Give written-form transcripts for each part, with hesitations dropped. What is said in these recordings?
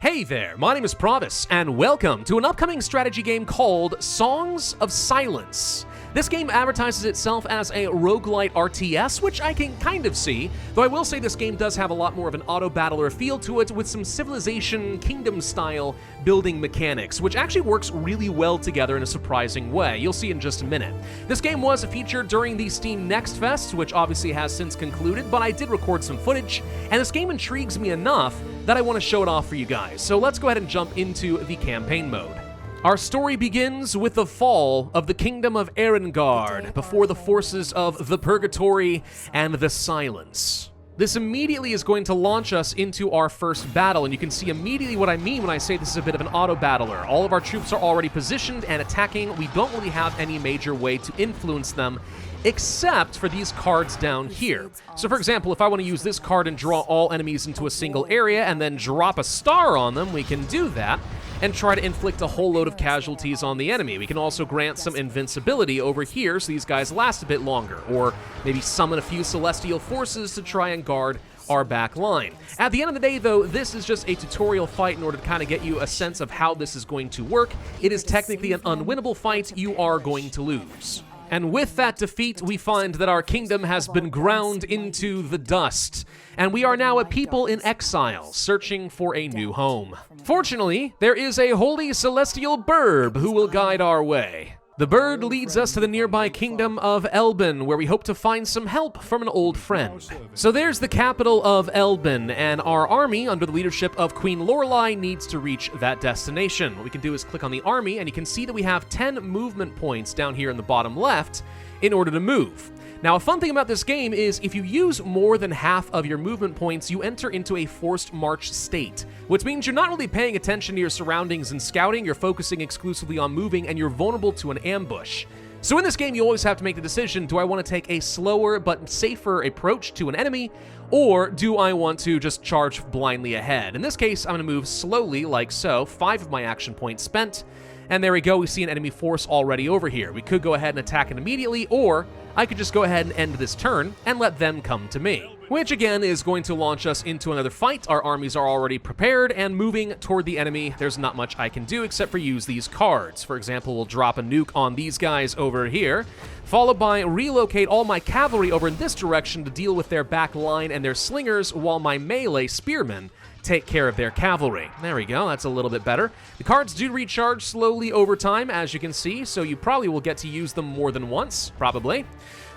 Hey there, my name is Pravus, and welcome to an upcoming strategy game called Songs of Silence. This game advertises itself as a roguelite RTS, which I can kind of see, though I will say this game does have a lot more of an auto-battler feel to it with some Civilization Kingdom-style building mechanics, which actually works really well together in a surprising way. You'll see in just a minute. This game was featured during the Steam Next Fest, which obviously has since concluded, but I did record some footage, and this game intrigues me enough that I want to show it off for you guys. So let's go ahead and jump into the campaign mode. Our story begins with the fall of the kingdom of Erengard before the forces of the Purgatory and the Silence. This immediately is going to launch us into our first battle, and you can see immediately what I mean when I say this is a bit of an auto-battler. All of our troops are already positioned and attacking. We don't really have any major way to influence them, except for these cards down here. So for example, if I want to use this card and draw all enemies into a single area and then drop a star on them, we can do that and try to inflict a whole load of casualties on the enemy. We can also grant some invincibility over here so these guys last a bit longer, or maybe summon a few celestial forces to try and guard our back line. At the end of the day, though, this is just a tutorial fight in order to kind of get you a sense of how this is going to work. It is technically an unwinnable fight. You are going to lose. And with that defeat, we find that our kingdom has been ground into the dust, and we are now a people in exile, searching for a new home. Fortunately, there is a holy celestial bird who will guide our way. The bird leads us to the nearby kingdom of Elben, where we hope to find some help from an old friend. So there's the capital of Elben, and our army, under the leadership of Queen Lorelei, needs to reach that destination. What we can do is click on the army, and you can see that we have 10 movement points down here in the bottom left in order to move. Now, a fun thing about this game is if you use more than half of your movement points, you enter into a forced march state, which means you're not really paying attention to your surroundings and scouting, you're focusing exclusively on moving, and you're vulnerable to an ambush. So in this game, you always have to make the decision, do I want to take a slower but safer approach to an enemy, or do I want to just charge blindly ahead? In this case, I'm going to move slowly like so, 5 of my action points spent, and there we go, we see an enemy force already over here. We could go ahead and attack it immediately, or I could just go ahead and end this turn and let them come to me, which again is going to launch us into another fight. Our armies are already prepared and moving toward the enemy. There's not much I can do except for use these cards. For example, we'll drop a nuke on these guys over here, followed by relocate all my cavalry over in this direction to deal with their back line and their slingers, while my melee spearmen take care of their cavalry. There we go, that's a little bit better. The cards do recharge slowly over time, as you can see, so you probably will get to use them more than once, probably.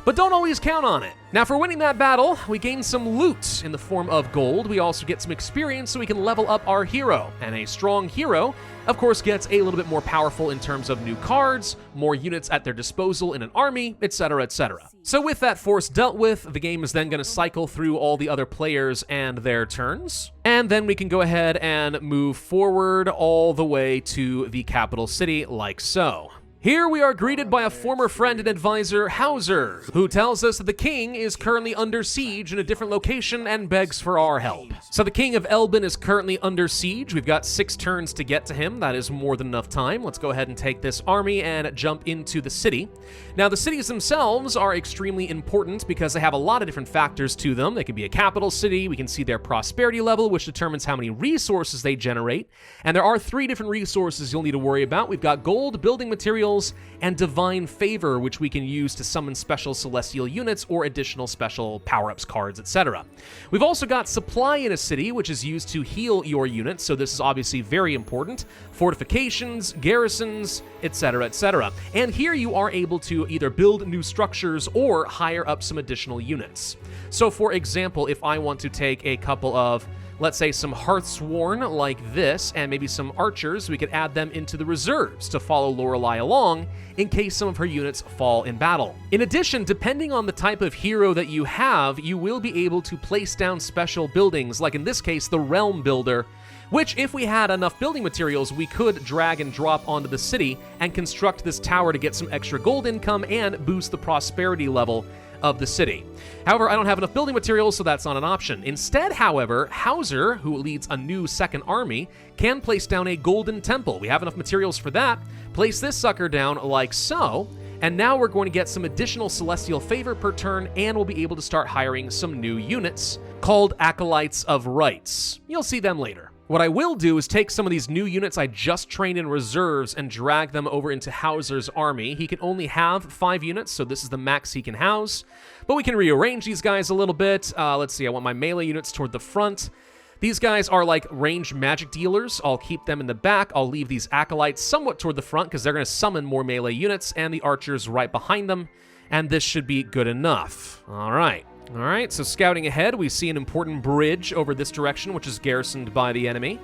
But don't always count on it. Now, for winning that battle, we gain some loot in the form of gold. We also get some experience so we can level up our hero. And a strong hero, of course, gets a little bit more powerful in terms of new cards, more units at their disposal in an army, etc., etc. So with that force dealt with, the game is then going to cycle through all the other players and their turns. And then we can go ahead and move forward all the way to the capital city like so. Here we are greeted by a former friend and advisor, Hauser, who tells us that the king is currently under siege in a different location and begs for our help. So the king of Elben is currently under siege. We've got 6 turns to get to him. That is more than enough time. Let's go ahead and take this army and jump into the city. Now, the cities themselves are extremely important because they have a lot of different factors to them. They can be a capital city. We can see their prosperity level, which determines how many resources they generate. And there are 3 different resources you'll need to worry about. We've got gold, building materials, and divine favor, which we can use to summon special celestial units or additional special power-ups, cards, etc. We've also got supply in a city, which is used to heal your units, so this is obviously very important. Fortifications, garrisons, etc., etc. And here you are able to either build new structures or hire up some additional units. So for example, if I want to take a couple of, let's say, some Hearthsworn like this, and maybe some archers, we could add them into the reserves to follow Lorelei along in case some of her units fall in battle. In addition, depending on the type of hero that you have, you will be able to place down special buildings, like in this case, the Realm Builder, which, if we had enough building materials, we could drag and drop onto the city and construct this tower to get some extra gold income and boost the prosperity level of the city. However, I don't have enough building materials, so that's not an option. Instead, however, Hauser, who leads a new second army, can place down a golden temple. We have enough materials for that. Place this sucker down like so, and now we're going to get some additional celestial favor per turn, and we'll be able to start hiring some new units called Acolytes of Rights. You'll see them later. What I will do is take some of these new units I just trained in reserves and drag them over into Hauser's army. He can only have 5 units, so this is the max he can house. But we can rearrange these guys a little bit. Let's see, I want my melee units toward the front. These guys are like ranged magic dealers. I'll keep them in the back. I'll leave these acolytes somewhat toward the front because they're going to summon more melee units, and the archers right behind them. And this should be good enough. All right, so scouting ahead, we see an important bridge over this direction, which is garrisoned by the enemy.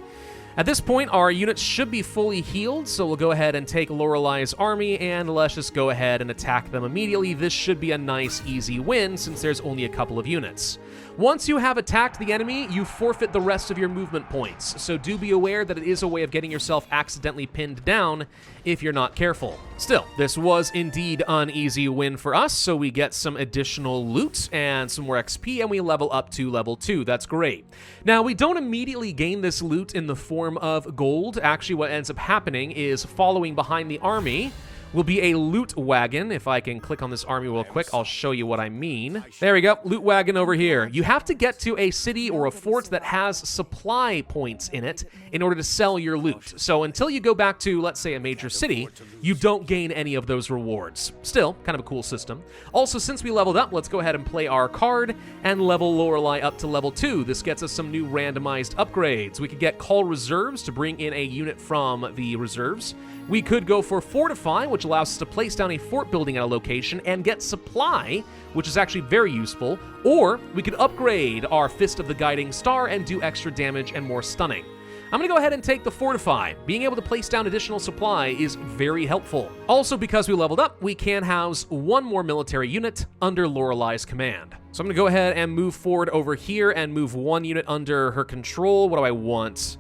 At this point, our units should be fully healed, so we'll go ahead and take Lorelai's army, and let's just go ahead and attack them immediately. This should be a nice, easy win, since there's only a couple of units. Once you have attacked the enemy, you forfeit the rest of your movement points, so do be aware that it is a way of getting yourself accidentally pinned down if you're not careful. Still, this was indeed an easy win for us, so we get some additional loot and some more XP, and we level up to level 2. That's great. Now, we don't immediately gain this loot in the form of gold. Actually, what ends up happening is following behind the army will be a loot wagon. If I can click on this army real quick, I'll show you what I mean. There we go, loot wagon over here. You have to get to a city or a fort that has supply points in it in order to sell your loot. So until you go back to, let's say, a major city, you don't gain any of those rewards. Still, kind of a cool system. Also, since we leveled up, let's go ahead and play our card and level Lorelai up to level 2. This gets us some new randomized upgrades. We could get call reserves to bring in a unit from the reserves. We could go for Fortify, which allows us to place down a fort building at a location and get supply, which is actually very useful. Or we could upgrade our Fist of the Guiding Star and do extra damage and more stunning. I'm going to go ahead and take the Fortify. Being able to place down additional supply is very helpful. Also, because we leveled up, we can house 1 more military unit under Lorelai's command. So I'm going to go ahead and move forward over here and move 1 unit under her control. What do I want?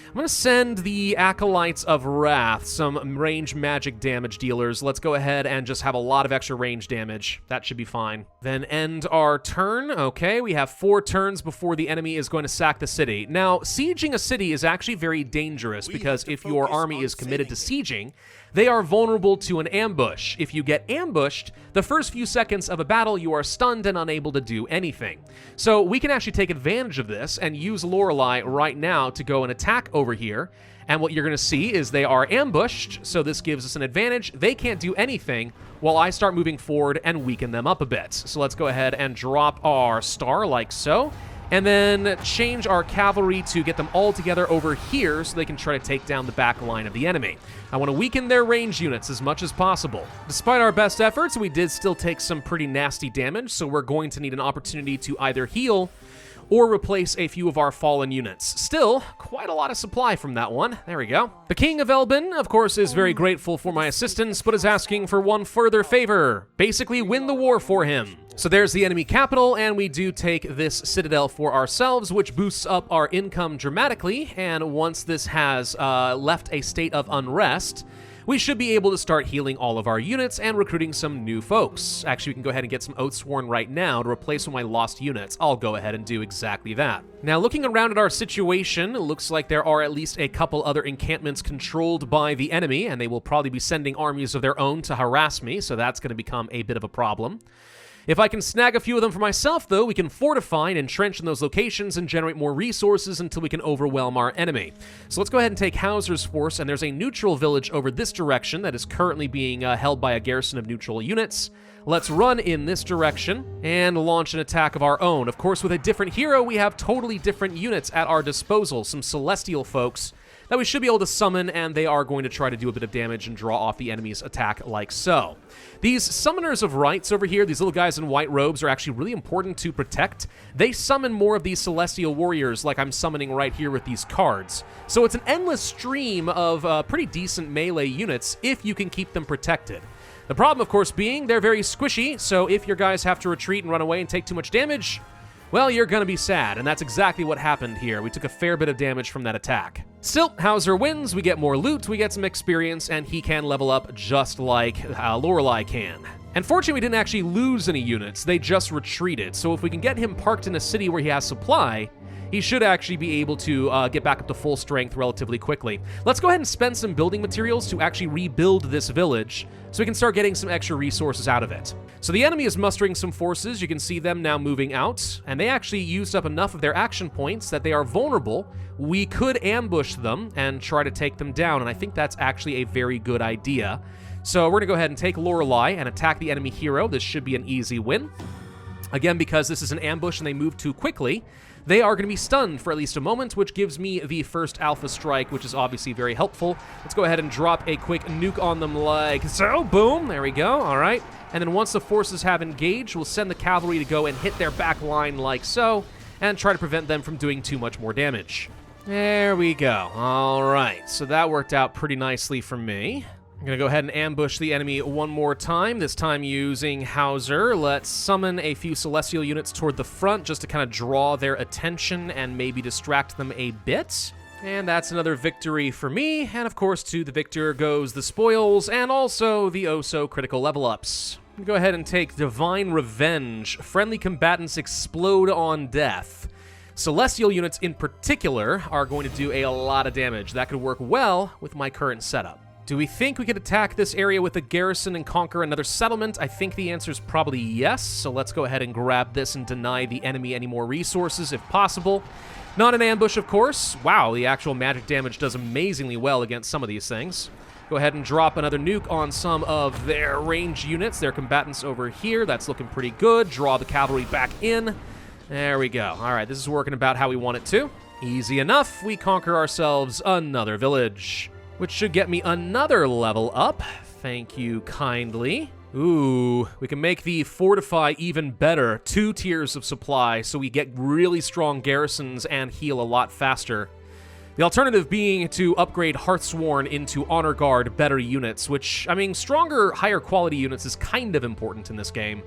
I'm going to send the Acolytes of Wrath, some range magic damage dealers. Let's go ahead and just have a lot of extra range damage. That should be fine. Then end our turn. Okay, we have 4 turns before the enemy is going to sack the city. Now, sieging a city is actually very dangerous because if your army is committed to sieging, they are vulnerable to an ambush. If you get ambushed, the first few seconds of a battle, you are stunned and unable to do anything. So we can actually take advantage of this and use Lorelai right now to go and attack over here. And what you're going to see is they are ambushed, so this gives us an advantage. They can't do anything while I start moving forward and weaken them up a bit. So let's go ahead and drop our star like so. And then change our cavalry to get them all together over here so they can try to take down the back line of the enemy. I want to weaken their range units as much as possible. Despite our best efforts, we did still take some pretty nasty damage, so we're going to need an opportunity to either heal or replace a few of our fallen units. Still, quite a lot of supply from that one. There we go. The King of Elbin, of course, is very grateful for my assistance, but is asking for one further favor. Basically, win the war for him. So there's the enemy capital, and we do take this citadel for ourselves, which boosts up our income dramatically, and once this has left a state of unrest, we should be able to start healing all of our units and recruiting some new folks. Actually, we can go ahead and get some Oathsworn right now to replace one of my lost units. I'll go ahead and do exactly that. Now, looking around at our situation, it looks like there are at least a couple other encampments controlled by the enemy, and they will probably be sending armies of their own to harass me, so that's going to become a bit of a problem. If I can snag a few of them for myself, though, we can fortify and entrench in those locations and generate more resources until we can overwhelm our enemy. So let's go ahead and take Hauser's force, and there's a neutral village over this direction that is currently being held by a garrison of neutral units. Let's run in this direction and launch an attack of our own. Of course, with a different hero, we have totally different units at our disposal, some celestial folks that we should be able to summon, and they are going to try to do a bit of damage and draw off the enemy's attack like so. These Summoners of Rights over here, these little guys in white robes, are actually really important to protect. They summon more of these celestial warriors like I'm summoning right here with these cards. So it's an endless stream of pretty decent melee units if you can keep them protected. The problem, of course, being they're very squishy, so if your guys have to retreat and run away and take too much damage, well, you're gonna be sad, and that's exactly what happened here. We took a fair bit of damage from that attack. Still, Hauser wins, we get more loot, we get some experience, and he can level up just like Lorelai can. And fortunately, we didn't actually lose any units, they just retreated, so if we can get him parked in a city where he has supply, he should actually be able to get back up to full strength relatively quickly. Let's go ahead and spend some building materials to actually rebuild this village so we can start getting some extra resources out of it. So the enemy is mustering some forces. You can see them now moving out, and they actually used up enough of their action points that they are vulnerable. We could ambush them and try to take them down, and I think that's actually a very good idea. So we're going to go ahead and take Lorelei and attack the enemy hero. This should be an easy win. Again, because this is an ambush and they move too quickly, they are going to be stunned for at least a moment, which gives me the first alpha strike, which is obviously very helpful. Let's go ahead and drop a quick nuke on them like so. Boom. There we go. All right. And then once the forces have engaged, we'll send the cavalry to go and hit their back line like so, and try to prevent them from doing too much more damage. There we go. All right. So that worked out pretty nicely for me. I'm going to go ahead and ambush the enemy one more time, this time using Hauser. Let's summon a few Celestial units toward the front just to kind of draw their attention and maybe distract them a bit. And that's another victory for me. And of course, to the victor goes the spoils and also the oh-so-critical level-ups. I'm going to go ahead and take Divine Revenge. Friendly combatants explode on death. Celestial units in particular are going to do a lot of damage. That could work well with my current setup. Do we think we could attack this area with a garrison and conquer another settlement? I think the answer is probably yes, so let's go ahead and grab this and deny the enemy any more resources if possible. Not an ambush, of course. Wow, the actual magic damage does amazingly well against some of these things. Go ahead and drop another nuke on some of their ranged units, their combatants over here. That's looking pretty good. Draw the cavalry back in. There we go. All right, this is working about how we want it to. Easy enough. We conquer ourselves another village, which should get me another level up. Thank you kindly. Ooh, we can make the Fortify even better. 2 tiers of supply, so we get really strong garrisons and heal a lot faster. The alternative being to upgrade Hearthsworn into Honor Guard better units, which, I mean, stronger, higher quality units is kind of important in this game.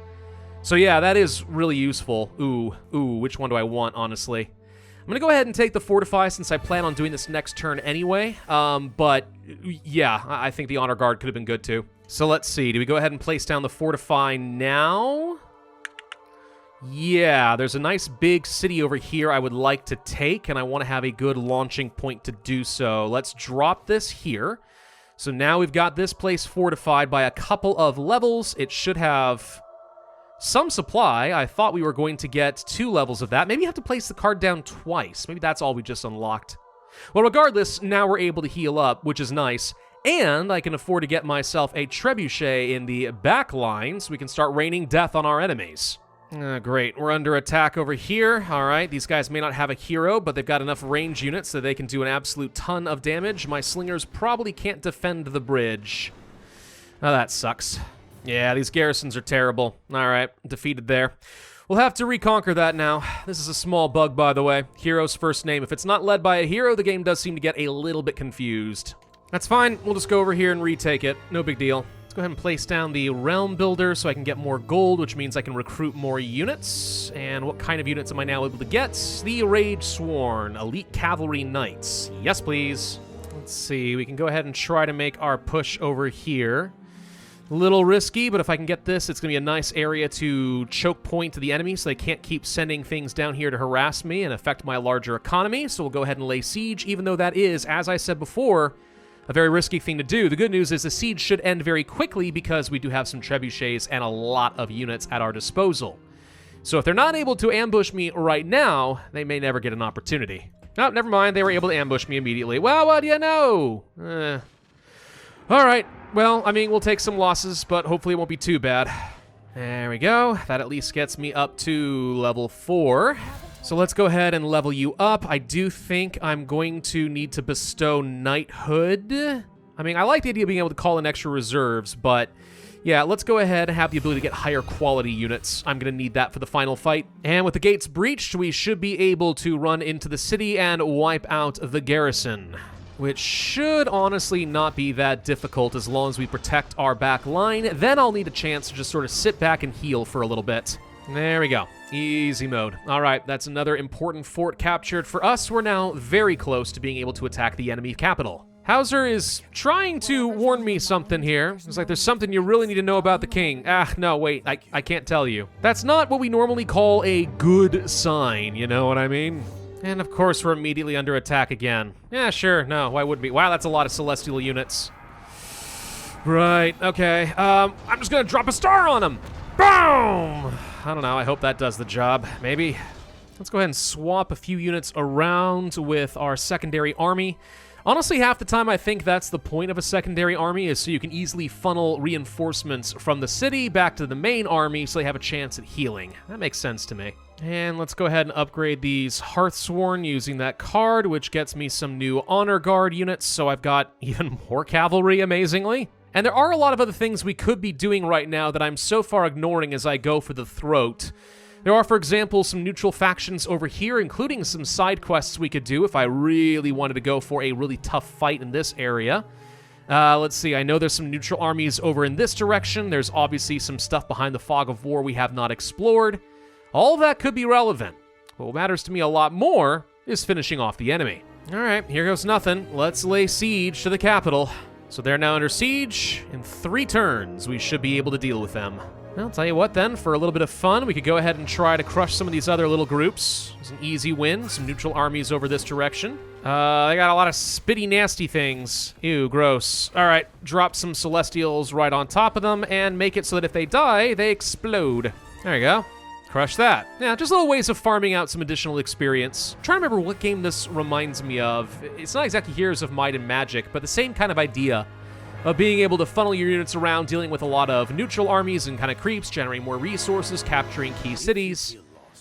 So yeah, that is really useful. Ooh, which one do I want, honestly? I'm going to go ahead and take the Fortify since I plan on doing this next turn anyway. But yeah, I think the Honor Guard could have been good too. So let's see. Do we go ahead and place down the Fortify now? Yeah, there's a nice big city over here I would like to take, and I want to have a good launching point to do so. Let's drop this here. So now we've got this place fortified by a couple of levels. It should have some supply. I thought we were going to get 2 levels of that. Maybe you have to place the card down twice. Maybe that's all we just unlocked. Well, regardless, now we're able to heal up, which is nice. And I can afford to get myself a trebuchet in the back line so we can start raining death on our enemies. Great. We're under attack over here. All right, these guys may not have a hero, but they've got enough range units so they can do an absolute ton of damage. My slingers probably can't defend the bridge. Oh, that sucks. Yeah, these garrisons are terrible. All right, defeated there. We'll have to reconquer that now. This is a small bug, by the way. Hero's first name. If it's not led by a hero, the game does seem to get a little bit confused. That's fine. We'll just go over here and retake it. No big deal. Let's go ahead and place down the Realm Builder so I can get more gold, which means I can recruit more units. And what kind of units am I now able to get? The Rage Sworn, Elite Cavalry Knights. Yes, please. Let's see. We can go ahead and try to make our push over here. A little risky, but if I can get this, it's going to be a nice area to choke point to the enemy so they can't keep sending things down here to harass me and affect my larger economy. So we'll go ahead and lay siege, even though that is, as I said before, a very risky thing to do. The good news is the siege should end very quickly because we do have some trebuchets and a lot of units at our disposal. So if they're not able to ambush me right now, they may never get an opportunity. Oh, never mind. They were able to ambush me immediately. Well, what do you know? All right. Well, I mean, we'll take some losses, but hopefully it won't be too bad. There we go. That at least gets me up to level 4. So let's go ahead and level you up. I do think I'm going to need to bestow knighthood. I mean, I like the idea of being able to call in extra reserves, but yeah, let's go ahead and have the ability to get higher quality units. I'm going to need that for the final fight. And with the gates breached, we should be able to run into the city and wipe out the garrison, which should honestly not be that difficult as long as we protect our back line. Then I'll need a chance to just sort of sit back and heal for a little bit. There we go. Easy mode. All right, that's another important fort captured for us. We're now very close to being able to attack the enemy capital. Hauser is trying to warn me something here. It's like there's something you really need to know about the king. No, wait, I can't tell you. That's not what we normally call a good sign, you know what I mean? And of course, we're immediately under attack again. Yeah, sure, no, why wouldn't we? Wow, that's a lot of celestial units. Right, okay. I'm just gonna drop a star on them. Boom! I don't know, I hope that does the job. Maybe. Let's go ahead and swap a few units around with our secondary army. Honestly, half the time I think that's the point of a secondary army, is so you can easily funnel reinforcements from the city back to the main army so they have a chance at healing. That makes sense to me. And let's go ahead and upgrade these Hearthsworn using that card, which gets me some new Honor Guard units, so I've got even more cavalry, amazingly. And there are a lot of other things we could be doing right now that I'm so far ignoring as I go for the throat. There are, for example, some neutral factions over here, including some side quests we could do if I really wanted to go for a really tough fight in this area. Let's see, I know there's some neutral armies over in this direction. There's obviously some stuff behind the Fog of War we have not explored. All that could be relevant. What matters to me a lot more is finishing off the enemy. All right, here goes nothing. Let's lay siege to the capital. So they're now under siege. In 3 turns, we should be able to deal with them. Well, I'll tell you what then, for a little bit of fun, we could go ahead and try to crush some of these other little groups. It's an easy win, some neutral armies over this direction. They got a lot of spitty, nasty things. Ew, gross. All right, drop some Celestials right on top of them and make it so that if they die, they explode. There you go. Crush that. Yeah, just little ways of farming out some additional experience. I'm trying to remember what game this reminds me of. It's not exactly Heroes of Might and Magic, but the same kind of idea of being able to funnel your units around, dealing with a lot of neutral armies and kind of creeps, generating more resources, capturing key cities.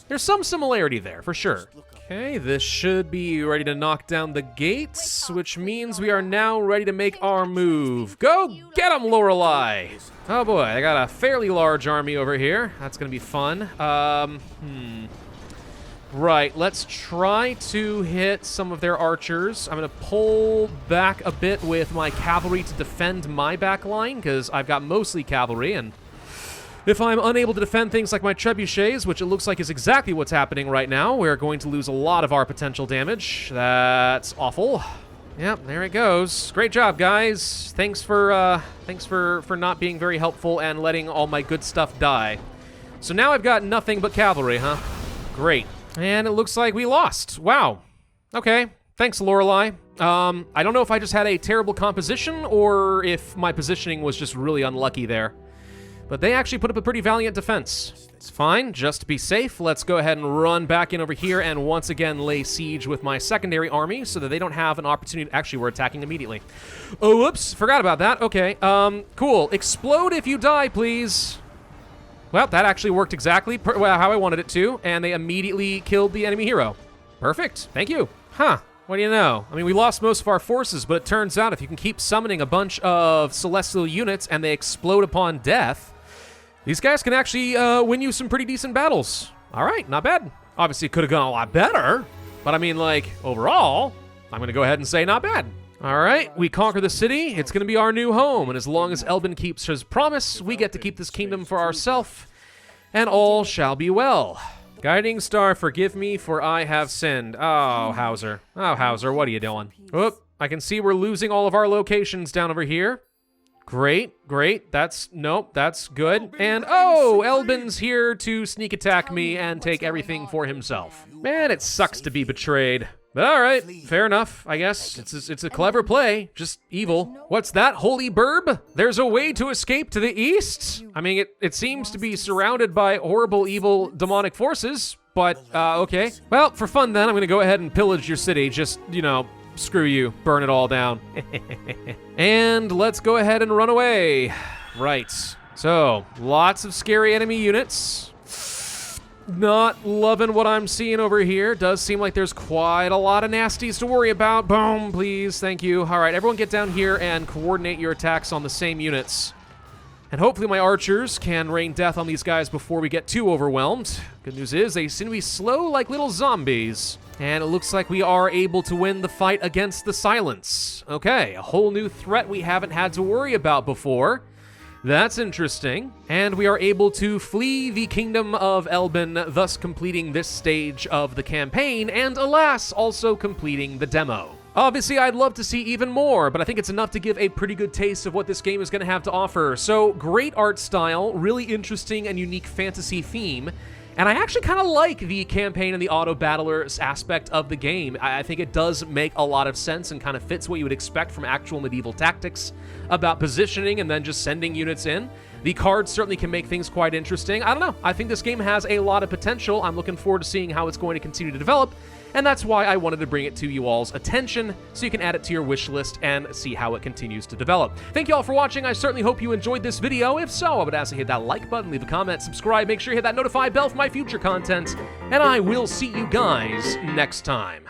There's some similarity there, for sure. Okay, this should be ready to knock down the gates, which means we are now ready to make our move. Go get 'em, Lorelei! Oh boy, I got a fairly large army over here. That's gonna be fun. Right, let's try to hit some of their archers. I'm going to pull back a bit with my cavalry to defend my back line, because I've got mostly cavalry, and if I'm unable to defend things like my trebuchets, which it looks like is exactly what's happening right now, we're going to lose a lot of our potential damage. That's awful. Yep, there it goes. Great job, guys. Thanks for not being very helpful and letting all my good stuff die. So now I've got nothing but cavalry, huh? Great. And it looks like we lost. Wow. Okay. Thanks, Lorelei. I don't know if I just had a terrible composition or if my positioning was just really unlucky there. But they actually put up a pretty valiant defense. It's fine. Just to be safe, let's go ahead and run back in over here and once again lay siege with my secondary army so that they don't have an opportunity. Actually, we're attacking immediately. Oh, whoops. Forgot about that. Okay. Cool. Explode if you die, please. Well, that actually worked exactly how I wanted it to, and they immediately killed the enemy hero. Perfect. Thank you. Huh. What do you know? I mean, we lost most of our forces, but it turns out if you can keep summoning a bunch of celestial units and they explode upon death, these guys can actually win you some pretty decent battles. All right, not bad. Obviously, it could have gone a lot better, but I mean, like, overall, I'm going to go ahead and say not bad. All right, we conquer the city. It's going to be our new home, and as long as Elbin keeps his promise, we get to keep this kingdom for ourselves, and all shall be well. Guiding Star, forgive me, for I have sinned. Oh, Hauser. Oh, Hauser, what are you doing? Oop, I can see we're losing all of our locations down over here. Great, great. Nope, that's good. And, oh, Elbin's here to sneak attack me and take everything for himself. Man, it sucks to be betrayed. But all right, fair enough, I guess. It's a clever play, just evil. What's that, holy burb? There's a way to escape to the east? I mean, it seems to be surrounded by horrible, evil, demonic forces, but, okay. Well, for fun then, I'm gonna go ahead and pillage your city. Just, you know, screw you, burn it all down. And let's go ahead and run away. Right, so, lots of scary enemy units. Not loving what I'm seeing over here. Does seem like there's quite a lot of nasties to worry about. Boom, please, thank you. All right, everyone get down here and coordinate your attacks on the same units. And hopefully my archers can rain death on these guys before we get too overwhelmed. Good news is they seem to be slow like little zombies. And it looks like we are able to win the fight against the silence. Okay, a whole new threat we haven't had to worry about before. That's interesting. And we are able to flee the kingdom of Elbin, thus completing this stage of the campaign, and alas, also completing the demo. Obviously, I'd love to see even more, but I think it's enough to give a pretty good taste of what this game is going to have to offer. So, great art style, really interesting and unique fantasy theme, And I actually kind of like the campaign and the auto-battlers aspect of the game. I think it does make a lot of sense and kind of fits what you would expect from actual medieval tactics about positioning and then just sending units in. The cards certainly can make things quite interesting. I don't know. I think this game has a lot of potential. I'm looking forward to seeing how it's going to continue to develop, and that's why I wanted to bring it to you all's attention so you can add it to your wish list and see how it continues to develop. Thank you all for watching. I certainly hope you enjoyed this video. If so, I would ask you to hit that like button, leave a comment, subscribe, make sure you hit that notify bell for my future content, and I will see you guys next time.